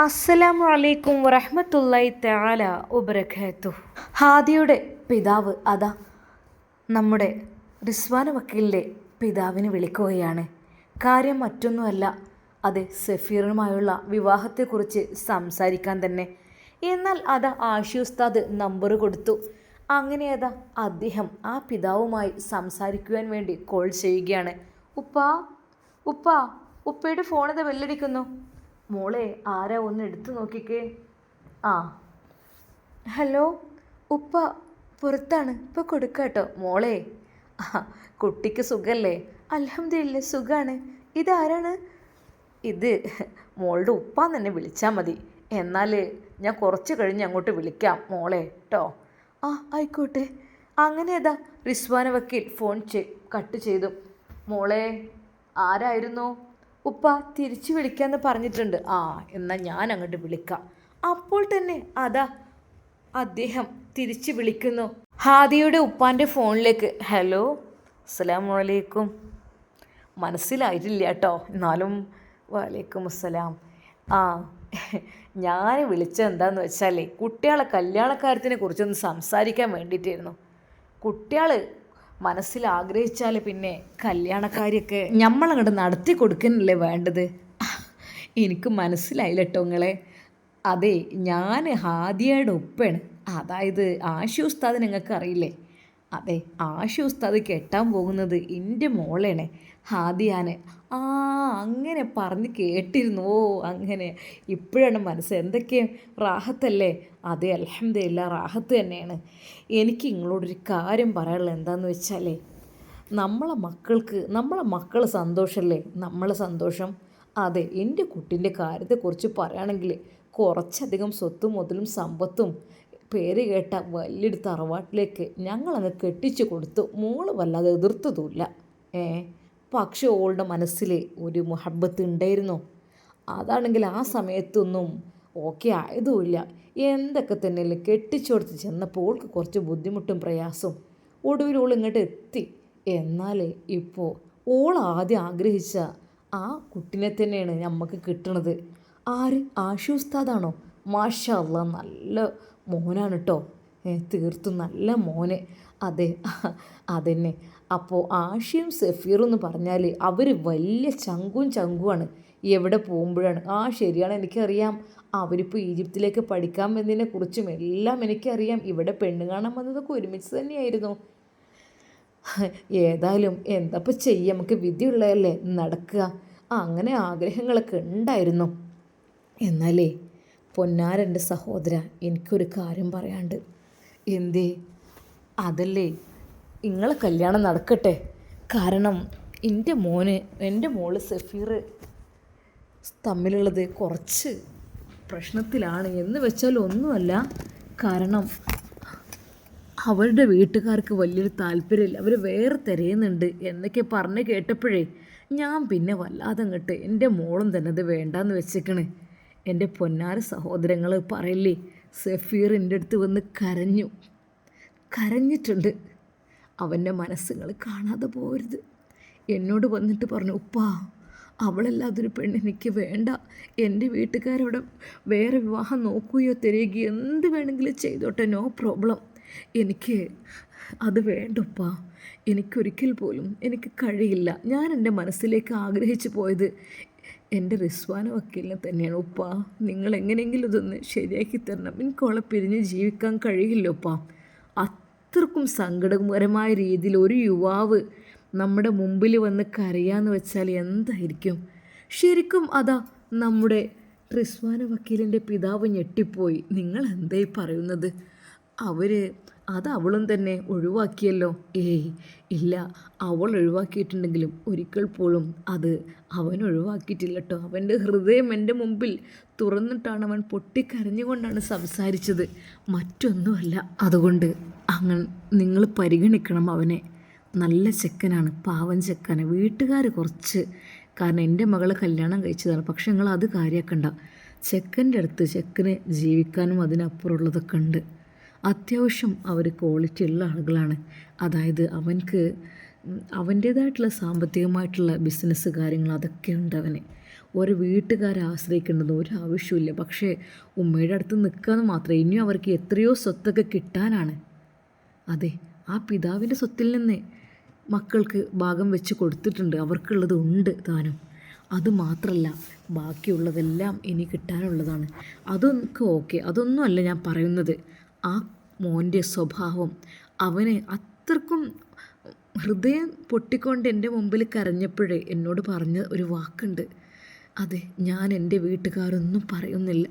അസ്സലാമു അലൈക്കും വറഹ്മത്തുള്ളാഹി തആല വബറകാതുഹു. ഹാദിയുടെ പിതാവ് അതാ നമ്മുടെ റിസ്വാന വക്കീലിൻ്റെ പിതാവിന് വിളിക്കുകയാണ്. കാര്യം മറ്റൊന്നുമല്ല, അത് സഫീറുമായുള്ള വിവാഹത്തെക്കുറിച്ച് സംസാരിക്കാൻ തന്നെ. എന്നാൽ അതാ ആഷി ഉസ്താദ് നമ്പർ കൊടുത്തു. അങ്ങനെ അതാ അദ്ദേഹം ആ പിതാവുമായി സംസാരിക്കുവാൻ വേണ്ടി കോൾ ചെയ്യുകയാണ്. ഉപ്പാ ഉപ്പാ ഉപ്പയുടെ ഫോണിത് ബെല്ലടിക്കുന്നു. മോളെ, ആരാ ഒന്ന് എടുത്തു നോക്കിക്കേ. ആ, ഹലോ ഉപ്പ, പുറത്താണ്, ഇപ്പോൾ കൊടുക്കാട്ടോ. മോളെ, കുട്ടിക്ക് സുഖല്ലേ? അൽഹംദുലില്ലാ സുഖാണ്. ഇതാരാണ്? ഇത് മോളുടെ ഉപ്പാന്ന് തന്നെ വിളിച്ചാൽ മതി. എന്നാൽ ഞാൻ കുറച്ച് കഴിഞ്ഞ് അങ്ങോട്ട് വിളിക്കാം മോളെ കേട്ടോ. ആ ആയിക്കോട്ടെ. അങ്ങനെ അതാ റിസ്വാന വക്കീൽ ഫോൺ കട്ട് ചെയ്തു. മോളെ, ആരായിരുന്നു? ഉപ്പ തിരിച്ചു വിളിക്കാമെന്ന് പറഞ്ഞിട്ടുണ്ട്. ആ, എന്നാൽ ഞാൻ അങ്ങോട്ട് വിളിക്കാം. അപ്പോൾ തന്നെ അതാ അദ്ദേഹം തിരിച്ചു വിളിക്കുന്നു ഹാദിയുടെ ഉപ്പാൻ്റെ ഫോണിലേക്ക്. ഹലോ, അസ്സലാമു അലൈക്കും. മനസ്സിലായിട്ടില്ല കേട്ടോ, എന്നാലും വലൈക്കും അസ്സലാം. ആ, ഞാൻ വിളിച്ചത് എന്താണെന്ന് വെച്ചാൽ കുട്ടികളെ കല്യാണക്കാര്യത്തിനെ കുറിച്ചൊന്ന് സംസാരിക്കാൻ വേണ്ടിയിട്ടായിരുന്നു. കുട്ടികൾ മനസ്സിൽ ആഗ്രഹിച്ചാൽ പിന്നെ കല്യാണക്കാരിയൊക്കെ നമ്മളങ്ങോട്ട് നടത്തി കൊടുക്കാനല്ലേ വേണ്ടത്. എനിക്ക് മനസ്സിലായില്ല കേട്ടോ നിങ്ങളെ. അതെ, ഞാൻ ഹാദിയയുടെ ഉപ്പയാണ്. അതായത് ആഷി ഉസ്താദ് നിങ്ങൾക്ക് അറിയില്ലേ? അതെ, ആഷി ഉസ്താദ് കെട്ടാൻ പോകുന്നത് എൻ്റെ മോളാണ്, ഹാദിയാന്. ആ, അങ്ങനെ പറഞ്ഞ് കേട്ടിരുന്നു. ഓ, അങ്ങനെ ഇപ്പോഴാണ് മനസ്സ്. എന്തൊക്കെ റാഹത്തല്ലേ? അതെ, അൽഹംദുലില്ലാ റാഹത്ത് തന്നെയാണ്. എനിക്ക് നിങ്ങളോടൊരു കാര്യം പറയാനുള്ളത് എന്താണെന്ന് വെച്ചാലേ, നമ്മളെ മക്കൾ സന്തോഷമല്ലേ നമ്മളെ സന്തോഷം. അതെ, എൻ്റെ കുട്ടീൻ്റെ കാര്യത്തെക്കുറിച്ച് പറയുകയാണെങ്കിൽ കുറച്ചധികം സ്വത്തും മുതലും സമ്പത്തും പേര് കേട്ട വലിയൊരു തറവാട്ടിലേക്ക് ഞങ്ങളങ്ങ് കെട്ടിച്ചു കൊടുത്തു. മോള് വല്ലാതെ എതിർത്തതുമില്ല. പക്ഷെ ഓളുടെ മനസ്സിൽ ഒരു മുഹബത്ത് ഉണ്ടായിരുന്നു. അതാണെങ്കിൽ ആ സമയത്തൊന്നും ഓക്കെ ആയതുമില്ല. എന്തൊക്കെ തന്നെയല്ലേ കെട്ടിച്ചു കൊടുത്ത് ചെന്നപ്പോൾ ഓൾക്ക് കുറച്ച് ബുദ്ധിമുട്ടും പ്രയാസവും. ഒടുവിൽ ഓൾ ഇങ്ങോട്ട് എത്തി. എന്നാൽ ഇപ്പോൾ ഓൾ ആദ്യം ആഗ്രഹിച്ച ആ കുട്ടിനെ തന്നെയാണ് നമുക്ക് കിട്ടണത്. ആര്? ആഷി ഉസ്താദാണോ? മാഷാ അല്ലാ, നല്ല മോനാണ് കേട്ടോ. തീർത്തും നല്ല മോന്. അതെ, അതന്നെ. അപ്പോൾ ആഷിയും സഫീറും എന്ന് പറഞ്ഞാൽ അവർ വലിയ ചങ്കുമാണ്. എവിടെ പോകുമ്പോഴാണ്. ആ ശരിയാണ്, എനിക്കറിയാം. അവരിപ്പോൾ ഈജിപ്തിലേക്ക് പഠിക്കാൻ വന്നതിനെ കുറിച്ചും എല്ലാം എനിക്കറിയാം. ഇവിടെ പെണ്ണ് കാണാൻ വന്നതൊക്കെ ഒരുമിച്ച് തന്നെയായിരുന്നു. ഏതായാലും എന്താപ്പോൾ ചെയ്യുക, നമുക്ക് വിധിയുള്ളതല്ലേ നടക്കുക. അങ്ങനെ ആഗ്രഹങ്ങളൊക്കെ ഉണ്ടായിരുന്നു. എന്നാലേ പൊന്നാരൻ്റെ സഹോദര, എനിക്കൊരു കാര്യം പറയാണ്ട്. എന്തേ? അതല്ലേ, നിങ്ങളെ കല്യാണം നടക്കട്ടെ. കാരണം എൻ്റെ മോള് സഫീർ തമ്മിലുള്ളത് കുറച്ച് പ്രശ്നത്തിലാണ്. എന്ന് വെച്ചാൽ ഒന്നുമല്ല, കാരണം അവരുടെ വീട്ടുകാർക്ക് വലിയൊരു താല്പര്യമില്ല. അവർ വേറെ തിരയുന്നുണ്ട് എന്നൊക്കെ പറഞ്ഞ് കേട്ടപ്പോഴേ ഞാൻ പിന്നെ വല്ലാതെ അങ്ങോട്ട് എൻ്റെ മോളും തന്നെ അത് വേണ്ടാന്ന് വെച്ചേക്കണ്. എൻ്റെ പൊന്നാര സഹോദരങ്ങൾ പറയില്ലേ, സഫീർ എൻ്റെ അടുത്ത് വന്ന് കരഞ്ഞിട്ടുണ്ട്. അവൻ്റെ മനസ്സുകൾ കാണാതെ പോകരുത്. എന്നോട് വന്നിട്ട് പറഞ്ഞു, ഉപ്പാ അവളല്ലാതൊരു പെണ്ണ് എനിക്ക് വേണ്ട. എൻ്റെ വീട്ടുകാരവിടെ വേറെ വിവാഹം നോക്കുകയോ തരികയോ എന്ത് വേണമെങ്കിലും ചെയ്തോട്ടെ, നോ പ്രോബ്ലം. എനിക്ക് അത് വേണ്ട ഉപ്പാ. എനിക്കൊരിക്കൽ പോലും എനിക്ക് കഴിയില്ല. ഞാൻ എൻ്റെ മനസ്സിലേക്ക് ആഗ്രഹിച്ചു പോയത് എൻ്റെ റിസ്വാന വക്കീലിനെ തന്നെയാണ്. ഉപ്പാ, നിങ്ങൾ എങ്ങനെയെങ്കിലും ഇതൊന്ന് ശരിയാക്കി തരണം. എനിക്കോളെ പിരിഞ്ഞ് ജീവിക്കാൻ കഴിയില്ല ഉപ്പാ. അത്രക്കും സങ്കടകരമായ രീതിയിൽ ഒരു യുവാവ് നമ്മുടെ മുമ്പിൽ വന്ന് കരയാന്ന് വെച്ചാൽ എന്തായിരിക്കും? ശരിക്കും അതാ നമ്മുടെ റിസ്വാന വക്കീലിൻ്റെ പിതാവ് ഞെട്ടിപ്പോയി. നിങ്ങൾ എന്തായി പറയുന്നത്? അവളും തന്നെ ഒഴിവാക്കിയല്ലോ. ഏയ് ഇല്ല, അവൾ ഒഴിവാക്കിയിട്ടുണ്ടെങ്കിലും ഒരിക്കൽ പോലും അത് അവൻ ഒഴിവാക്കിയിട്ടില്ല കേട്ടോ. അവൻ്റെ ഹൃദയം എൻ്റെ മുമ്പിൽ തുറന്നിട്ടാണ് അവൻ പൊട്ടിക്കരഞ്ഞുകൊണ്ടാണ് സംസാരിച്ചത്, മറ്റൊന്നുമല്ല. അതുകൊണ്ട് നിങ്ങൾ പരിഗണിക്കണം അവനെ. നല്ല ചെക്കനാണ്, പാവൻ ചെക്കനാണ്. വീട്ടുകാർ കുറച്ച്, കാരണം എൻ്റെ മകളെ കല്യാണം കഴിച്ചതാണ്. പക്ഷെ നിങ്ങൾ അത് കാര്യമാക്കണ്ട. ചെക്കൻ്റെ അടുത്ത് ചെക്കന് ജീവിക്കാനും അതിനപ്പുറമുള്ളതൊക്കെ ഉണ്ട്. അത്യാവശ്യം അവർ ക്വാളിറ്റി ഉള്ള ആളുകളാണ്. അതായത് അവൻക്ക് അവൻ്റേതായിട്ടുള്ള സാമ്പത്തികമായിട്ടുള്ള ബിസിനസ് കാര്യങ്ങൾ അതൊക്കെ ഉണ്ട് അവന്. ഒരു വീട്ടുകാരെ ആശ്രയിക്കേണ്ടത് ഒരു ആവശ്യമില്ല. പക്ഷേ ഉമ്മയുടെ അടുത്ത് നിൽക്കാമെന്ന് മാത്രമേ. ഇനിയും അവർക്ക് എത്രയോ സ്വത്തൊക്കെ കിട്ടാനാണ്. അതെ, ആ പിതാവിൻ്റെ സ്വത്തിൽ നിന്ന് മക്കൾക്ക് ഭാഗം വെച്ച് കൊടുത്തിട്ടുണ്ട്. അവർക്കുള്ളത് ഉണ്ട് താനും. അതുമാത്രമല്ല, ബാക്കിയുള്ളതെല്ലാം ഇനി കിട്ടാനുള്ളതാണ്. അതൊക്കെ ഓക്കെ, അതൊന്നുമല്ല ഞാൻ പറയുന്നത്. ആ മോൻ്റെ സ്വഭാവം, അവന് അത്രക്കും ഹൃദയം പൊട്ടിക്കൊണ്ട് എൻ്റെ മുമ്പിൽ കരഞ്ഞപ്പോഴേ എന്നോട് പറഞ്ഞ ഒരു വാക്കുണ്ട്. അതെ, ഞാൻ എൻ്റെ വീട്ടുകാരൊന്നും പറയുന്നില്ല,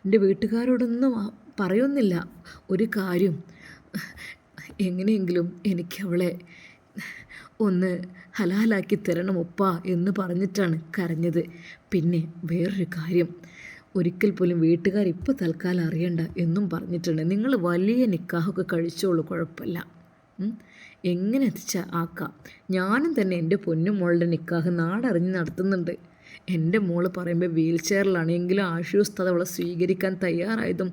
എൻ്റെ വീട്ടുകാരോടൊന്നും പറയുന്നില്ല ഒരു കാര്യം. എങ്ങനെയെങ്കിലും എനിക്കവളെ ഒന്ന് ഹലാലാക്കി തരണം ഉപ്പ എന്ന് പറഞ്ഞിട്ടാണ് കരഞ്ഞത്. പിന്നെ വേറൊരു കാര്യം, ഒരിക്കൽ പോലും വീട്ടുകാർ ഇപ്പോൾ തൽക്കാലം അറിയണ്ട എന്നും പറഞ്ഞിട്ടുണ്ട്. നിങ്ങൾ വലിയ നിക്കാഹൊക്കെ കഴിച്ചോളൂ, കുഴപ്പമില്ല, എങ്ങനെ എത്തിച്ചാൽ ആക്കാം. ഞാനും തന്നെ എൻ്റെ പൊന്നും മോളുടെ നിക്കാഹ് നാടറിഞ്ഞ് നടത്തുന്നുണ്ട്. എൻ്റെ മോള് പറയുമ്പോൾ വീൽ ചെയറിലാണെങ്കിലും ആശ്വസ്തത അവളെ സ്വീകരിക്കാൻ തയ്യാറായതും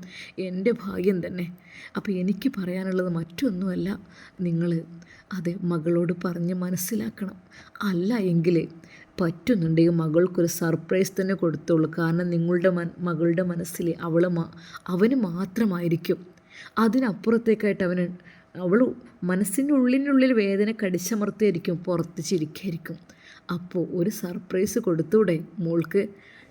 എൻ്റെ ഭാഗ്യം തന്നെ. അപ്പോൾ എനിക്ക് പറയാനുള്ളത് മറ്റൊന്നുമല്ല, നിങ്ങൾ അത് മകളോട് പറഞ്ഞ് മനസ്സിലാക്കണം. അല്ല എങ്കിൽ പറ്റുന്നുണ്ടെങ്കിൽ മകൾക്കൊരു സർപ്രൈസ് തന്നെ കൊടുത്തോളൂ. കാരണം നിങ്ങളുടെ മകളുടെ മനസ്സിൽ അവന് മാത്രമായിരിക്കും. അതിനപ്പുറത്തേക്കായിട്ട് അവൾ മനസ്സിൻ്റെ ഉള്ളിനുള്ളിൽ വേദന കടിച്ചമർത്തിയായിരിക്കും, പുറത്ത് ചിരിക്കായിരിക്കും. അപ്പോൾ ഒരു സർപ്രൈസ് കൊടുത്തൂടെ മോൾക്ക്?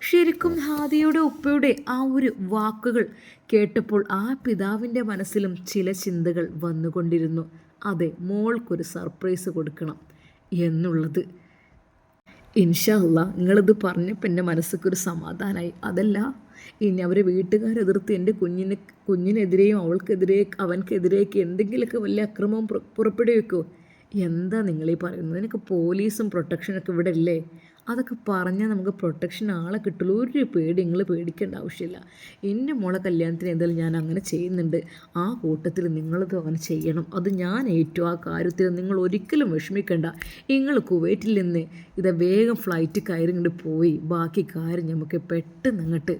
ശരിക്കും ഹാദിയുടെ ഉപ്പയുടെ ആ ഒരു വാക്കുകൾ കേട്ടപ്പോൾ ആ പിതാവിൻ്റെ മനസ്സിലും ചില ചിന്തകൾ വന്നുകൊണ്ടിരുന്നു. അതെ, മോൾക്കൊരു സർപ്രൈസ് കൊടുക്കണം എന്നുള്ളത്. ഇൻഷാ അല്ലാ, നിങ്ങളിത് പറഞ്ഞപ്പോൾ എൻ്റെ മനസ്സൊക്കെ സമാധാനമായി. അതല്ല, ഇനി അവരെ വീട്ടുകാരെതിർത്ത് എൻ്റെ കുഞ്ഞിനെതിരെയും അവൻക്കെതിരെയൊക്കെ എന്തെങ്കിലുമൊക്കെ വലിയ അക്രമം പുറപ്പെടുവിക്കുമോ? എന്താ നിങ്ങളീ പറയുന്നത്? നിനക്ക് പോലീസും പ്രൊട്ടക്ഷനൊക്കെ ഇവിടെ ഇല്ലേ? അതൊക്കെ പറഞ്ഞാൽ നമുക്ക് പ്രൊട്ടക്ഷൻ ആളെ കിട്ടുള്ളൂ. ഒരു പേടി നിങ്ങൾ പേടിക്കേണ്ട ആവശ്യമില്ല. എൻ്റെ മോളെ കല്യാണത്തിന് എന്തായാലും ഞാൻ അങ്ങനെ ചെയ്യുന്നുണ്ട്. ആ കൂട്ടത്തിൽ നിങ്ങളത് അങ്ങനെ ചെയ്യണം. അത് ഞാൻ ഏറ്റു. ആ കാര്യത്തിൽ നിങ്ങൾ ഒരിക്കലും വിഷമിക്കേണ്ട. നിങ്ങൾ കുവൈറ്റിൽ നിന്ന് വേഗം ഫ്ലൈറ്റ് കയറിങ്ങോട്ട് പോയി ബാക്കി കാര്യം നമുക്ക് പെട്ടെന്ന് അങ്ങോട്ട്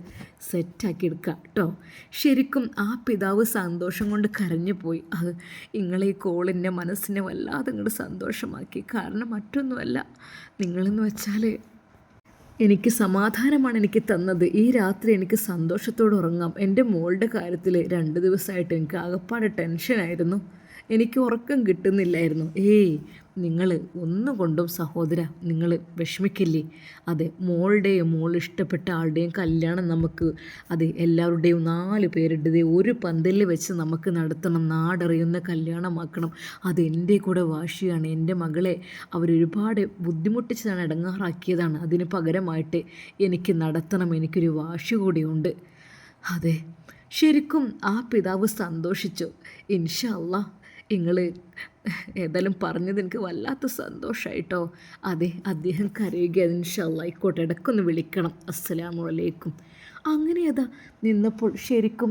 സെറ്റാക്കി എടുക്കാം കേട്ടോ. ശരിക്കും ആ പിതാവ് സന്തോഷം കൊണ്ട് കരഞ്ഞു പോയി. അത് നിങ്ങളെ ഈ കോളിൻ്റെ മനസ്സിനെ വല്ലാതെ അങ്ങോട്ട് സന്തോഷമാക്കി. കാരണം മറ്റൊന്നുമല്ല, നിങ്ങളെന്ന് വെച്ചാൽ എനിക്ക് സമാധാനമാണ് എനിക്ക് തന്നത്. ഈ രാത്രി എനിക്ക് സന്തോഷത്തോടെ ഉറങ്ങാം. എൻ്റെ മോളുടെ കാര്യത്തിൽ 2 ദിവസമായിട്ട് എനിക്ക് ആകപ്പാടെ ടെൻഷനായിരുന്നു. എനിക്ക് ഉറക്കം കിട്ടുന്നില്ലായിരുന്നു. നിങ്ങൾ ഒന്നുകൊണ്ടും സഹോദര നിങ്ങൾ വിഷമിക്കില്ലേ. അതെ, മോൾ ഇഷ്ടപ്പെട്ട ആളുടെയും കല്യാണം നമുക്ക് എല്ലാവരുടെയും 4 പേരുടേത് ഒരു പന്തലിൽ വെച്ച് നമുക്ക് നടത്തണം. നാടറിയുന്ന കല്യാണമാക്കണം. അതെൻ്റെ കൂടെ വാശിയാണ്. എൻ്റെ മകളെ അവരൊരുപാട് ബുദ്ധിമുട്ടിച്ചതാണ്, ഇടങ്ങാറാക്കിയതാണ്. അതിന് പകരമായിട്ട് എനിക്ക് നടത്തണം. എനിക്കൊരു വാശി കൂടിയുണ്ട്. അതെ, ശരിക്കും ആ പിതാവ് സന്തോഷിച്ചു. ഇൻഷാ അല്ലാ, നിങ്ങൾ ഏതായാലും പറഞ്ഞത് എനിക്ക് വല്ലാത്ത സന്തോഷമായിട്ടോ. അതെ, അദ്ദേഹം കരയുകയാണ്. ഇൻഷാ അല്ലാ, ആയിക്കോട്ടെ, ഇടയ്ക്കൊന്ന് വിളിക്കണം. അസ്സലാമു അലൈക്കും. അങ്ങനെ നിന്നപ്പോൾ ശരിക്കും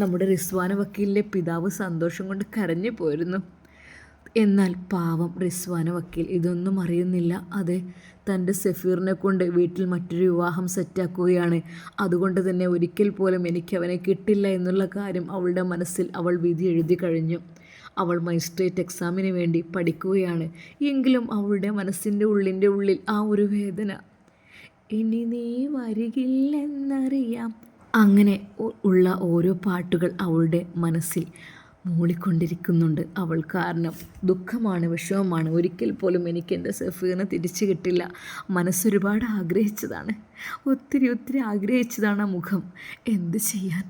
നമ്മുടെ റിസ്വാന വക്കീലിൻ്റെ പിതാവ് സന്തോഷം കൊണ്ട് കരഞ്ഞു പോയിരുന്നു. എന്നാൽ പാവം റിസ്വാന വക്കീൽ ഇതൊന്നും അറിയുന്നില്ല. അതെ, തൻ്റെ സഫീറിനെ കൊണ്ട് വീട്ടിൽ മറ്റൊരു വിവാഹം സെറ്റാക്കുകയാണ്. അതുകൊണ്ട് തന്നെ ഒരിക്കൽ പോലും എനിക്ക് അവനെ കിട്ടില്ല എന്നുള്ള കാര്യം അവളുടെ മനസ്സിൽ അവൾ വിധി എഴുതി കഴിഞ്ഞു. അവൾ മജിസ്ട്രേറ്റ് എക്സാമിന് വേണ്ടി പഠിക്കുകയാണ്. എങ്കിലും അവളുടെ മനസ്സിൻ്റെ ഉള്ളിൽ ആ ഒരു വേദന, ഇനി നീ വരികില്ലെന്നറിയാം, അങ്ങനെ ഉള്ള ഓരോ പാട്ടുകൾ അവളുടെ മനസ്സിൽ മൂളിക്കൊണ്ടിരിക്കുന്നുണ്ട്. അവൾ കാരണം ദുഃഖമാണ്, വിഷമമാണ്. ഒരിക്കൽ പോലും എനിക്ക് എൻ്റെ സഫീറിനെ തിരിച്ചു കിട്ടില്ല. മനസ്സൊരുപാട് ആഗ്രഹിച്ചതാണ്, ഒത്തിരി ആഗ്രഹിച്ചതാണ് ആ മുഖം. എന്ത് ചെയ്യാൻ,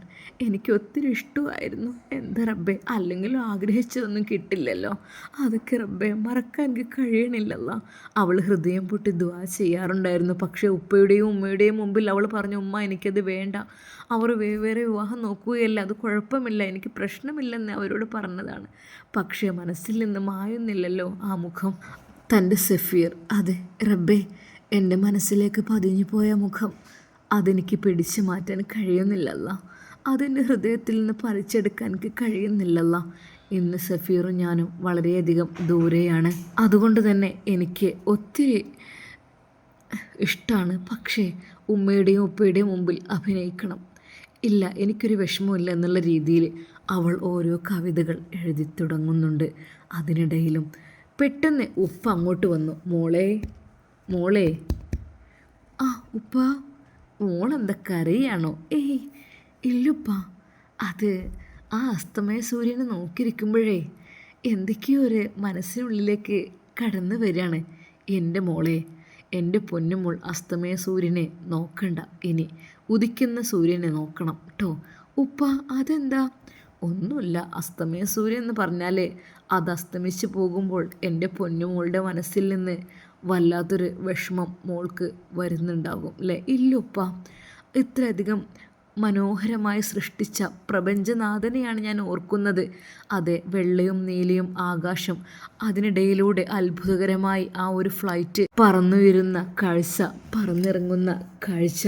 എനിക്ക് ഒത്തിരി ഇഷ്ടമായിരുന്നു. എന്താ റബ്ബേ, അല്ലെങ്കിലും ആഗ്രഹിച്ചതൊന്നും കിട്ടില്ലല്ലോ. അതൊക്കെ റബ്ബേ മറക്കാൻ എനിക്ക് കഴിയണില്ലല്ലോ. അവൾ ഹൃദയം പൊട്ടി ദുആ ചെയ്യാറുണ്ടായിരുന്നു. പക്ഷേ ഉപ്പയുടെയും ഉമ്മയുടെയും മുമ്പിൽ അവൾ പറഞ്ഞു, ഉമ്മ എനിക്കത് വേണ്ട, അവർ വേറെ വിവാഹം നോക്കുകയല്ല, അത് കുഴപ്പമില്ല, എനിക്ക് പ്രശ്നമില്ലെന്ന് അവരോട് പറഞ്ഞതാണ്. പക്ഷേ മനസ്സിൽ നിന്ന് മായുന്നില്ലല്ലോ ആ മുഖം. തൻ്റെ സഫീർ, അതെ റബ്ബേ, എൻ്റെ മനസ്സിലേക്ക് പതിഞ്ഞു പോയ മുഖം, അതെനിക്ക് പിടിച്ചു മാറ്റാൻ കഴിയുന്നില്ലല്ല. അതെൻ്റെ ഹൃദയത്തിൽ നിന്ന് പറിച്ചെടുക്കാൻ എനിക്ക് കഴിയുന്നില്ലല്ല. ഇന്ന് സഫീറും ഞാനും വളരെയധികം ദൂരെയാണ്. അതുകൊണ്ട് തന്നെ എനിക്ക് ഒത്തിരി ഇഷ്ടമാണ്. പക്ഷേ ഉമ്മയുടെയും ഉപ്പയുടെയും മുമ്പിൽ അഭിനയിക്കണം. ഇല്ല, എനിക്കൊരു വിഷമമില്ല എന്നുള്ള രീതിയിൽ അവൾ ഓരോ കവിതകൾ എഴുതി തുടങ്ങുന്നുണ്ട്. അതിനിടയിലും പെട്ടെന്ന് ഉപ്പ അങ്ങോട്ട് വന്നു. മോളെ ആ ഉപ്പ, മോളെന്താ കരയാണോ? ഏയ് ഇല്ലുപ്പ, അത് ആ അസ്തമയ സൂര്യനെ നോക്കിയിരിക്കുമ്പോഴേ എന്തൊക്കെയോ ഒരു മനസ്സിനുള്ളിലേക്ക് കടന്നു വരികയാണ്. എൻ്റെ മോളെ, എൻ്റെ പൊന്നുമോൾ അസ്തമയ സൂര്യനെ നോക്കണ്ട, ഇനി ഉദിക്കുന്ന സൂര്യനെ നോക്കണം കേട്ടോ. ഉപ്പ അതെന്താ? ഒന്നുമില്ല, അസ്തമയ സൂര്യൻ എന്ന് പറഞ്ഞാൽ അത് അസ്തമിച്ച് പോകുമ്പോൾ എൻ്റെ പൊന്നുമോളുടെ മനസ്സിൽ നിന്ന് വല്ലാത്തൊരു വിഷമം മോൾക്ക് വരുന്നുണ്ടാകും അല്ലേ? ഇല്ലുപ്പ, ഇത്രയധികം മനോഹരമായി സൃഷ്ടിച്ച പ്രപഞ്ചനാഥനെയാണ് ഞാൻ ഓർക്കുന്നത്. അതെ, വെള്ളയും നീലയും ആകാശം, അതിനിടയിലൂടെ അത്ഭുതകരമായി ആ ഒരു ഫ്ലൈറ്റ് പറന്നുയരുന്ന കാഴ്ച, പറന്നിറങ്ങുന്ന കാഴ്ച,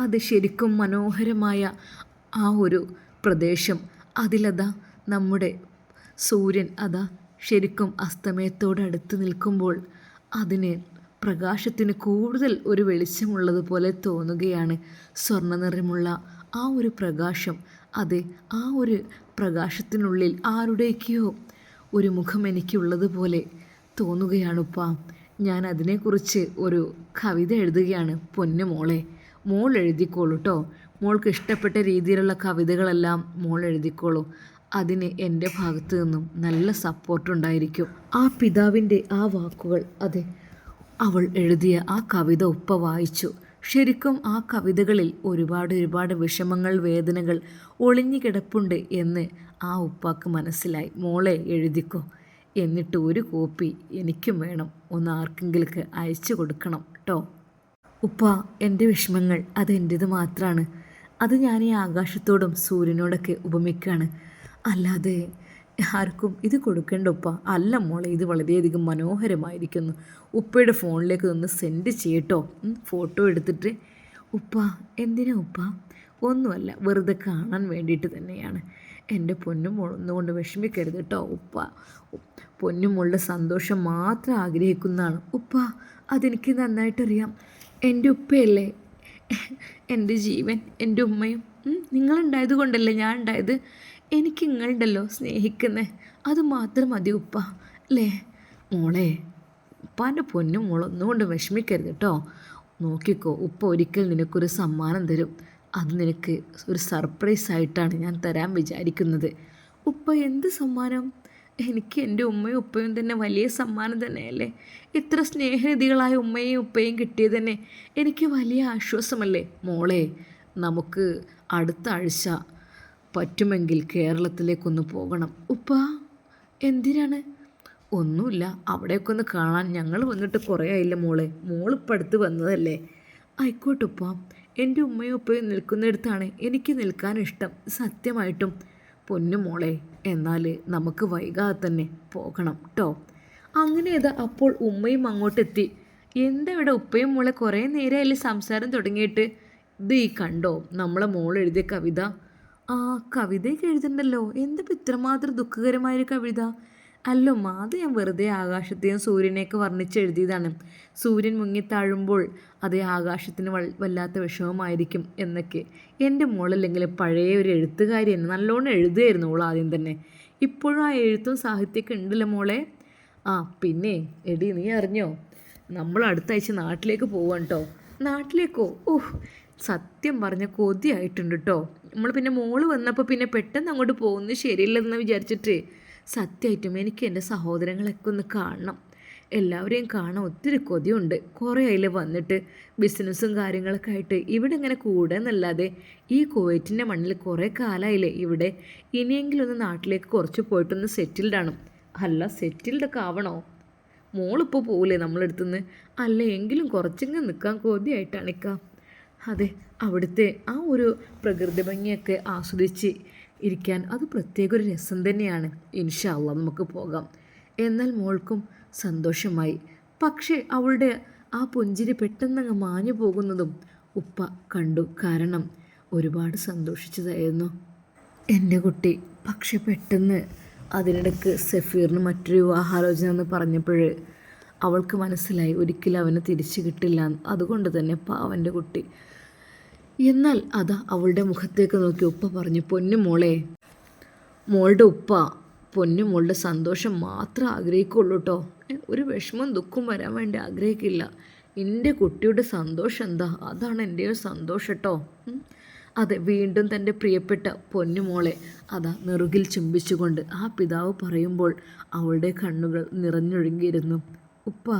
അത് ശരിക്കും മനോഹരമായ ആ ഒരു പ്രദേശം. അതിലതാ നമ്മുടെ സൂര്യൻ അതാ ശരിക്കും അസ്തമയത്തോടടുത്ത് നിൽക്കുമ്പോൾ അതിന് പ്രകാശത്തിന് കൂടുതൽ ഒരു വെളിച്ചമുള്ളതുപോലെ തോന്നുകയാണ്. സ്വർണ്ണ നിറമുള്ള ആ ഒരു പ്രകാശം, അതെ, ആ ഒരു പ്രകാശത്തിനുള്ളിൽ ആരുടെയൊക്കെയോ ഒരു മുഖം എനിക്കുള്ളതുപോലെ തോന്നുകയാണുപ്പ. ഞാൻ അതിനെക്കുറിച്ച് ഒരു കവിത എഴുതുകയാണ്. പൊന്നു മോളെ, മോൾ എഴുതിക്കോളൂ കേട്ടോ. മോൾക്ക് ഇഷ്ടപ്പെട്ട രീതിയിലുള്ള കവിതകളെല്ലാം മോൾ എഴുതിക്കോളൂ. അതിന് എൻ്റെ ഭാഗത്തു നിന്നും നല്ല സപ്പോർട്ടുണ്ടായിരിക്കും. ആ പിതാവിൻ്റെ ആ വാക്കുകൾ, അതെ, അവൾ എഴുതിയ ആ കവിത ഉപ്പ വായിച്ചു. ശരിക്കും ആ കവിതകളിൽ ഒരുപാട് വിഷമങ്ങൾ, വേദനകൾ ഒളിഞ്ഞു കിടപ്പുണ്ട് എന്ന് ആ ഉപ്പാക്ക് മനസ്സിലായി. മോളെ എഴുതിക്കോ, എന്നിട്ട് ഒരു കോപ്പി എനിക്കും വേണം, ഒന്ന് ആർക്കെങ്കിലൊക്കെ അയച്ചു കൊടുക്കണം കേട്ടോ. ഉപ്പ, എൻ്റെ വിഷമങ്ങൾ അത് എൻ്റേത് മാത്രമാണ്. അത് ഞാൻ ഈ ആകാശത്തോടും സൂര്യനോടൊക്കെ ഉപമിക്കുകയാണ്, അല്ലാതെ ആർക്കും ഇത് കൊടുക്കേണ്ട ഉപ്പ. അല്ല മോളെ, ഇത് വളരെയധികം മനോഹരമായിരിക്കുന്നു. ഉപ്പയുടെ ഫോണിലേക്ക് ഒന്ന് സെൻഡ് ചെയ്യട്ടോ, ഫോട്ടോ എടുത്തിട്ട്. ഉപ്പ, എന്തിനാ ഉപ്പ? ഒന്നുമല്ല, വെറുതെ കാണാൻ വേണ്ടിയിട്ട് തന്നെയാണ്. എൻ്റെ പൊന്നുമോൾ ഒന്നുകൊണ്ട് വിഷമിക്കരുത് കേട്ടോ ഉപ്പ. പൊന്നുമോളുടെ സന്തോഷം മാത്രം ആഗ്രഹിക്കുന്നതാണ് ഉപ്പ. അതെനിക്ക് നന്നായിട്ടറിയാം. എൻ്റെ ഉപ്പയല്ലേ എൻ്റെ ജീവൻ, എൻ്റെ ഉമ്മയും. നിങ്ങളുണ്ടായത് കൊണ്ടല്ലേ ഞാൻ ഉണ്ടായത്. എനിക്ക് നിങ്ങളുണ്ടല്ലോ സ്നേഹിക്കുന്നത്, അത് മാത്രം മതി ഉപ്പ, അല്ലേ? മോളെ, ഉപ്പാൻ്റെ പൊന്നും മോളൊന്നുകൊണ്ട് വിഷമിക്കരുത് കേട്ടോ. നോക്കിക്കോ, ഉപ്പ ഒരിക്കൽ നിനക്കൊരു സമ്മാനം തരും. അത് നിനക്ക് ഒരു സർപ്രൈസായിട്ടാണ് ഞാൻ തരാൻ വിചാരിക്കുന്നത്. ഉപ്പ, എന്ത് സമ്മാനം? എനിക്ക് എൻ്റെ ഉമ്മയും ഉപ്പയും തന്നെ വലിയ സമ്മാനം തന്നെയല്ലേ. ഇത്ര സ്നേഹനിധികളായ ഉമ്മയും ഉപ്പയും കിട്ടിയത് തന്നെ എനിക്ക് വലിയ ആശ്വാസമല്ലേ. മോളെ, നമുക്ക് അടുത്ത ആഴ്ച പറ്റുമെങ്കിൽ കേരളത്തിലേക്കൊന്ന് പോകണം. ഉപ്പ, എന്തിനാണ്? ഒന്നുമില്ല, അവിടെയൊക്കെ ഒന്ന് കാണാൻ. ഞങ്ങൾ വന്നിട്ട് കുറേ ആയില്ല മോളെ. മോളിപ്പോൾ അടുത്ത് വന്നതല്ലേ. ആയിക്കോട്ടെ ഉപ്പ, എൻ്റെ ഉമ്മയും ഉപ്പയും നിൽക്കുന്നിടത്താണ് എനിക്ക് നിൽക്കാൻ ഇഷ്ടം, സത്യമായിട്ടും. പൊന്നു മോളെ, എന്നാൽ നമുക്ക് വൈകാതെ തന്നെ പോകണം കേട്ടോ. അങ്ങനെ ഇതാ അപ്പോൾ ഉമ്മയും അങ്ങോട്ടെത്തി. എന്താ ഇവിടെ ഉപ്പയും മോളെ കുറേ നേരമായില്ലേ സംസാരം തുടങ്ങിയിട്ട്? ഇത് ഈ കണ്ടോ നമ്മളെ മോൾ എഴുതിയ കവിത? ആ, കവിതയൊക്കെ എഴുതണ്ടല്ലോ. എന്താ ഇത്രമാത്രം ദുഃഖകരമായൊരു കവിത? അല്ലമ്മ, അത് ഞാൻ വെറുതെ ആകാശത്തെയും സൂര്യനെയൊക്കെ വർണ്ണിച്ചെഴുതിയതാണ്. സൂര്യൻ മുങ്ങിത്താഴുമ്പോൾ അതേ ആകാശത്തിന് വല്ലാത്ത വിഷമമായിരിക്കും എന്നൊക്കെ. എൻ്റെ മോളല്ലെങ്കിൽ പഴയ ഒരു എഴുത്തുകാരി തന്നെ, നല്ലോണം എഴുതുമായിരുന്നു ഓൾ ആദ്യം തന്നെ. ഇപ്പോഴും ആ എഴുത്തും സാഹിത്യമൊക്കെ ഉണ്ടല്ലോ മോളെ. ആ പിന്നെ എടി, നീ അറിഞ്ഞോ, നമ്മൾ അടുത്ത ആഴ്ച നാട്ടിലേക്ക് പോവാണ് കേട്ടോ. നാട്ടിലേക്കോ? ഓഹ്, സത്യം പറഞ്ഞ കൊതിയായിട്ടുണ്ട് കേട്ടോ. നമ്മൾ പിന്നെ മോള് വന്നപ്പോൾ പിന്നെ പെട്ടെന്ന് അങ്ങോട്ട് പോകുന്നത് ശരിയില്ലെന്ന് വിചാരിച്ചിട്ട് സത്യമായിട്ടും എനിക്ക് എൻ്റെ സഹോദരങ്ങളൊക്കെ ഒന്ന് കാണണം. എല്ലാവരെയും കാണാൻ ഒത്തിരി കൊതിയുണ്ട്. കുറേ അതിൽ വന്നിട്ട് ബിസിനസ്സും കാര്യങ്ങളൊക്കെ ആയിട്ട് ഇവിടെ ഇങ്ങനെ കൂടെ എന്നല്ലാതെ ഈ കുവൈറ്റിൻ്റെ മണ്ണിൽ കുറേ കാലമായില്ലേ ഇവിടെ. ഇനിയെങ്കിലും ഒന്ന് നാട്ടിലേക്ക് കുറച്ച് പോയിട്ടൊന്ന് സെറ്റിൽഡാണ്. അല്ല, സെറ്റിൽഡൊക്കെ ആവണോ? മോളിപ്പോൾ പോകില്ലേ നമ്മളെടുത്തുനിന്ന്? അല്ല, എങ്കിലും കുറച്ചെങ്കിലും നിൽക്കാൻ കൊതിയായിട്ടാണിക്കാം. അതെ, അവിടുത്തെ ആ ഒരു പ്രകൃതി ഭംഗിയൊക്കെ ആസ്വദിച്ച് ഇരിക്കാൻ അത് പ്രത്യേക ഒരു രസം തന്നെയാണ്. ഇൻഷാ അല്ലാഹ് നമുക്ക് പോകാം. എന്നാൽ മോൾക്കും സന്തോഷമായി. പക്ഷേ അവളുടെ ആ പുഞ്ചിരി പെട്ടെന്നങ്ങ് മാഞ്ഞു പോകുന്നതും ഉപ്പ കണ്ടു. കാരണം ഒരുപാട് സന്തോഷിച്ചതായിരുന്നു എൻ്റെ കുട്ടി. പക്ഷെ പെട്ടെന്ന് അതിനിടയ്ക്ക് സഫീറിന് മറ്റൊരു വിവാഹാലോചന എന്ന് പറഞ്ഞപ്പോൾ അവൾക്ക് മനസ്സിലായി ഒരിക്കലും അവന് തിരിച്ചു കിട്ടില്ല. അതുകൊണ്ട് തന്നെ പാവൻ്റെ കുട്ടി. എന്നാൽ അതാ അവളുടെ മുഖത്തേക്ക് നോക്കി ഉപ്പ പറഞ്ഞു, പൊന്നു മോളെ, മോളുടെ ഉപ്പ പൊന്നു മോളുടെ സന്തോഷം മാത്രം ആഗ്രഹിക്കുള്ളൂ കേട്ടോ. ഒരു വിഷമം ദുഃഖം വരാൻ വേണ്ടി ആഗ്രഹിക്കില്ല. എൻ്റെ കുട്ടിയുടെ സന്തോഷം എന്താ, അതാണ് എൻ്റെ ഒരു സന്തോഷം കേട്ടോ. അതെ, വീണ്ടും തൻ്റെ പ്രിയപ്പെട്ട പൊന്നുമോളെ അതാ നെറുകിൽ ചുംബിച്ചുകൊണ്ട് ആ പിതാവ് പറയുമ്പോൾ അവളുടെ കണ്ണുകൾ നിറഞ്ഞൊഴുകിയിരുന്നു. ഉപ്പ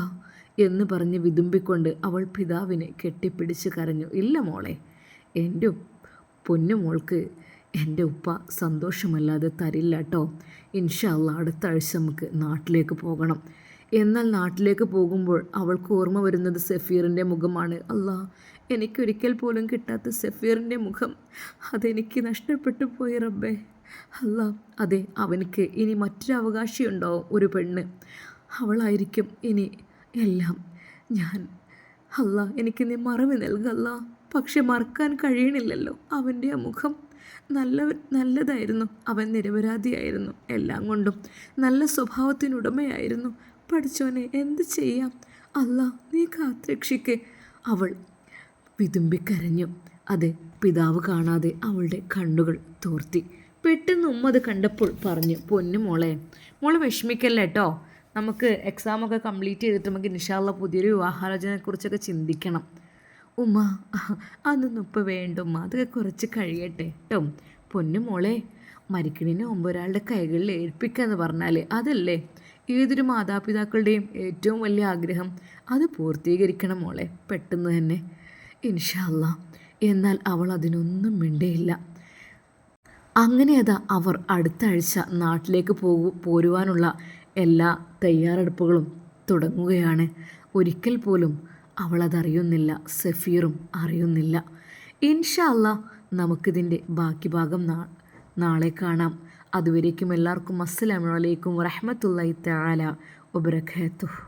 എന്ന് പറഞ്ഞ് വിതുമ്പിക്കൊണ്ട് അവൾ പിതാവിനെ കെട്ടിപ്പിടിച്ച് കരഞ്ഞു. ഇല്ല മോളെ, എൻ്റെ പൊന്നുമോൾക്ക് എൻ്റെ ഉപ്പ സന്തോഷമല്ലാതെ തരില്ല കേട്ടോ. ഇൻഷാ അല്ലാ അടുത്ത ആഴ്ച നമുക്ക് നാട്ടിലേക്ക് പോകണം. എന്നാൽ നാട്ടിലേക്ക് പോകുമ്പോൾ അവൾക്ക് ഓർമ്മ വരുന്നത് സഫീറിൻ്റെ മുഖമാണ്. അല്ലാ, എനിക്കൊരിക്കൽ പോലും കിട്ടാത്ത സഫീറിൻ്റെ മുഖം, അതെനിക്ക് നഷ്ടപ്പെട്ടു പോയി റബ്ബേ. അല്ലാ, അതെ, അവനിക്ക് ഇനി മറ്റൊരു അവകാശിയുണ്ടാവും, ഒരു പെണ്ണ്. അവളായിരിക്കും ഇനി എല്ലാം. ഞാൻ അല്ലാ, എനിക്ക് നീ മറവി നൽകല്ല. പക്ഷെ മറക്കാൻ കഴിയണില്ലല്ലോ അവൻ്റെ ആ മുഖം. നല്ലതായിരുന്നു, അവൻ നിരപരാധിയായിരുന്നു, എല്ലാം കൊണ്ടും നല്ല സ്വഭാവത്തിനുടമയായിരുന്നു. പഠിച്ചോനെ, എന്ത് ചെയ്യാം? അല്ലാ, നീ കാത്തുരക്ഷിക്കേ. അവൾ വിതുമ്പിക്കരഞ്ഞു. അതെ, പിതാവ് കാണാതെ അവളുടെ കണ്ണുകൾ തോർത്തി. പെട്ടെന്ന് ഉമ്മ അത് കണ്ടപ്പോൾ പറഞ്ഞു, പൊന്നു മോളെ വിഷമിക്കല്ല കേട്ടോ. നമുക്ക് എക്സാമൊക്കെ കംപ്ലീറ്റ് ചെയ്തിട്ട് നമുക്ക് ഇൻഷാ അല്ലാ പുതിയൊരു വിവാഹാലോചനയെക്കുറിച്ചൊക്കെ ചിന്തിക്കണം. ഉമ്മ, അതൊന്നും ഇപ്പോൾ വേണ്ട ഉമ്മ, അതൊക്കെ കുറച്ച് കഴിയട്ടെ കേട്ടോ. പൊന്നു മോളെ, മരിക്കണിന് മുമ്പ് ഒരാളുടെ കൈകളിൽ ഏൽപ്പിക്കുക എന്ന് പറഞ്ഞാൽ അതല്ലേ ഏതൊരു മാതാപിതാക്കളുടെയും ഏറ്റവും വലിയ ആഗ്രഹം. അത് പൂർത്തീകരിക്കണം മോളെ, പെട്ടെന്ന് തന്നെ ഇൻഷാ അല്ലാ. എന്നാൽ അവൾ അതിനൊന്നും മിണ്ടിയില്ല. അങ്ങനെ അതാ അവർ അടുത്ത ആഴ്ച നാട്ടിലേക്ക് പോരുവാനുള്ള എല്ലാ തയ്യാറെടുപ്പുകളും തുടങ്ങുകയാണ്. ഒരിക്കൽ പോലും അവളതറിയുന്നില്ല, സഫീറും അറിയുന്നില്ല. ഇൻഷാ അല്ലാ നമുക്കിതിൻ്റെ ബാക്കി ഭാഗം നാളെ കാണാം. അതുവരേക്കും എല്ലാവർക്കും അസ്സലാമു അലൈക്കും വറഹ്മത്തുള്ളാഹി തആല വബറകാതുഹു.